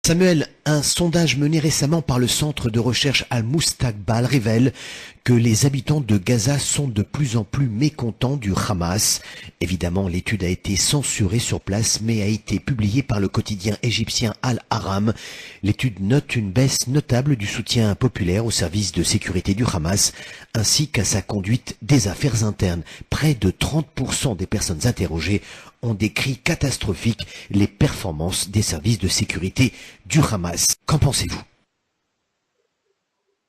Samuel, un sondage mené récemment par le centre de recherche Al-Mustaqbal révèle que les habitants de Gaza sont de plus en plus mécontents du Hamas. Évidemment, l'étude a été censurée sur place, mais a été publiée par le quotidien égyptien Al-Ahram. L'étude note une baisse notable du soutien populaire au service de sécurité du Hamas, ainsi qu'à sa conduite des affaires internes. Près de 30% des personnes interrogées ont décrit catastrophiques les performances des services de sécurité du Hamas. Qu'en pensez-vous?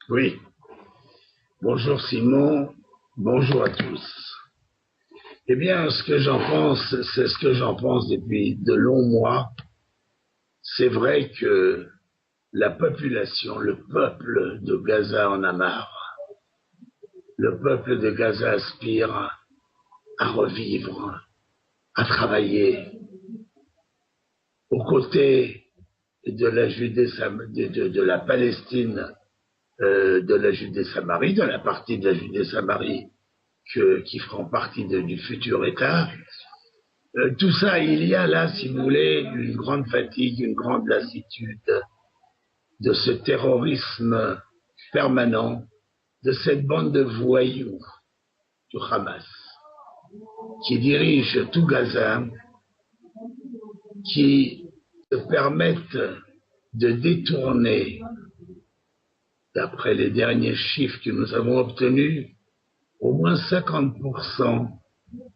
Oui. Bonjour Simon, bonjour à tous. Eh bien, ce que j'en pense, c'est ce que j'en pense depuis de longs mois. C'est vrai que la population, le peuple de Gaza en a marre. Le peuple de Gaza aspire à revivre, à travailler aux côtés de la de la Palestine, de la Judée-Samarie, de la partie de la Judée-Samarie qui feront partie du futur État. Tout ça, il y a là, si vous voulez, une grande fatigue, une grande lassitude de ce terrorisme permanent, de cette bande de voyous du Hamas, qui dirige tout Gaza, qui se permettent de détourner, d'après les derniers chiffres que nous avons obtenus, au moins 50%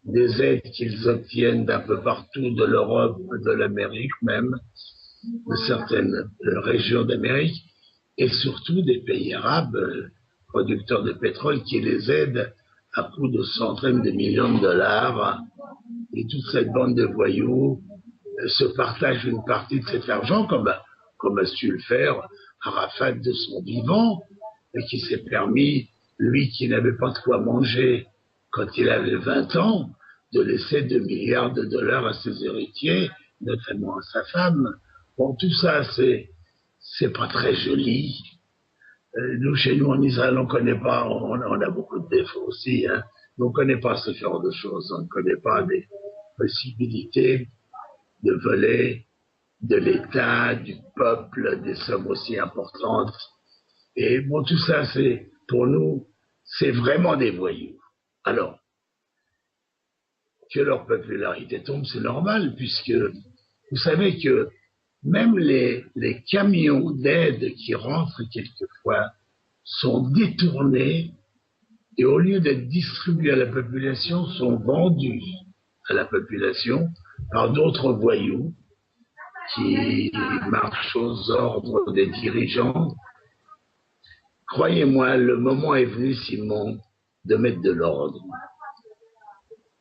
des aides qu'ils obtiennent d'un peu partout de l'Europe, de l'Amérique même, de certaines régions d'Amérique, et surtout des pays arabes producteurs de pétrole qui les aident à coût de centaines de millions de dollars. Et toute cette bande de voyous se partage une partie de cet argent, comme a su le faire Arafat de son vivant, et qui s'est permis, lui qui n'avait pas de quoi manger quand il avait 20 ans, de laisser 2 milliards de dollars à ses héritiers, notamment à sa femme. Bon, tout ça, c'est pas très joli. Nous, chez nous, en Israël, on connaît pas, on a beaucoup de défauts aussi, hein. On ne connaît pas ce genre de choses. On ne connaît pas des possibilités de voler de l'État, du peuple, des sommes aussi importantes. Et bon, tout ça, pour nous, c'est vraiment des voyous. Alors, que leur popularité tombe, c'est normal, puisque vous savez que même les camions d'aide qui rentrent quelquefois sont détournés et au lieu d'être distribués à la population, sont vendus à la population par d'autres voyous qui marchent aux ordres des dirigeants. Croyez-moi, le moment est venu, Simon, de mettre de l'ordre.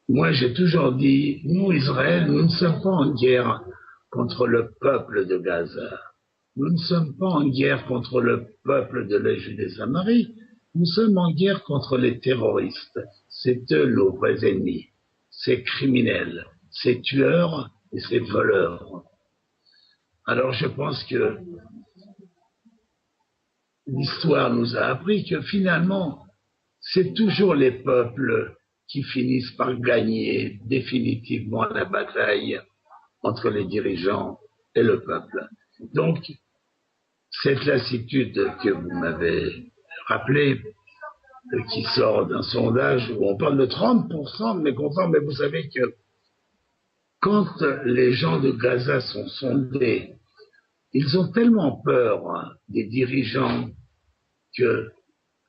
Moi, j'ai toujours dit, nous, Israël, nous ne sommes pas en guerre contre le peuple de Gaza. Nous ne sommes pas en guerre contre le peuple de la Judée-Samarie. Nous sommes en guerre contre les terroristes. C'est eux nos vrais ennemis. Ces criminels, ces tueurs et ces voleurs. Alors je pense que l'histoire nous a appris que finalement, c'est toujours les peuples qui finissent par gagner définitivement la bataille entre les dirigeants et le peuple. Donc, cette lassitude que vous m'avez rappelée, qui sort d'un sondage où on parle de 30% de mécontents, mais vous savez que quand les gens de Gaza sont sondés, ils ont tellement peur des dirigeants que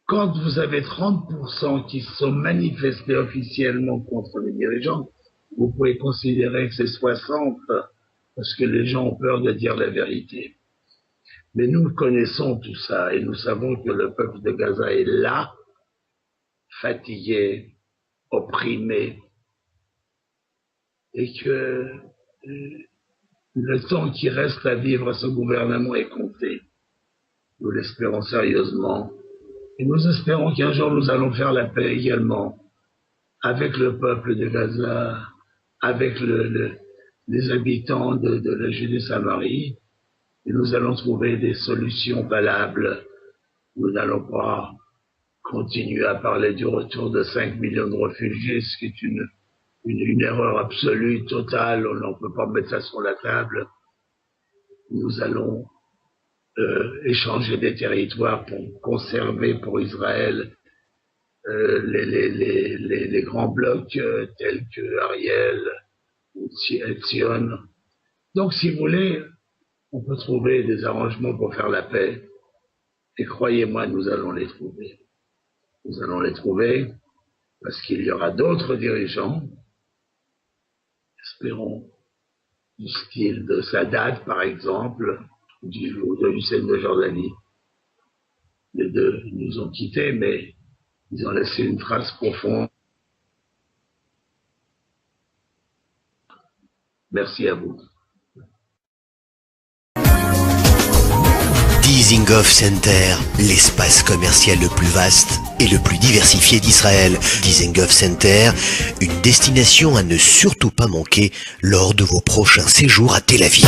quand vous avez 30% qui sont manifestés officiellement contre les dirigeants, vous pouvez considérer que c'est 60 parce que les gens ont peur de dire la vérité. Mais nous connaissons tout ça et nous savons que le peuple de Gaza est là, fatigué, opprimé, et que le temps qui reste à vivre à ce gouvernement est compté. Nous l'espérons sérieusement. Et nous espérons qu'un jour nous allons faire la paix également avec le peuple de Gaza, avec les habitants de la Judée-Samarie, et nous allons trouver des solutions valables. Nous n'allons pas continuer à parler du retour de 5 millions de réfugiés, ce qui est une erreur absolue, totale. On ne peut pas mettre ça sur la table. Nous allons échanger des territoires pour conserver pour Israël les grands blocs tels que Ariel ou Etzion. Donc, si vous voulez, on peut trouver des arrangements pour faire la paix. Et croyez-moi, nous allons les trouver. Nous allons les trouver parce qu'il y aura d'autres dirigeants, espérons, du style de Sadat, par exemple, ou de Hussein de Jordanie. Les deux nous ont quittés, mais ils ont laissé une trace profonde. Merci à vous. Dizengoff Center, l'espace commercial le plus vaste et le plus diversifié d'Israël. Dizengoff Center, une destination à ne surtout pas manquer lors de vos prochains séjours à Tel Aviv.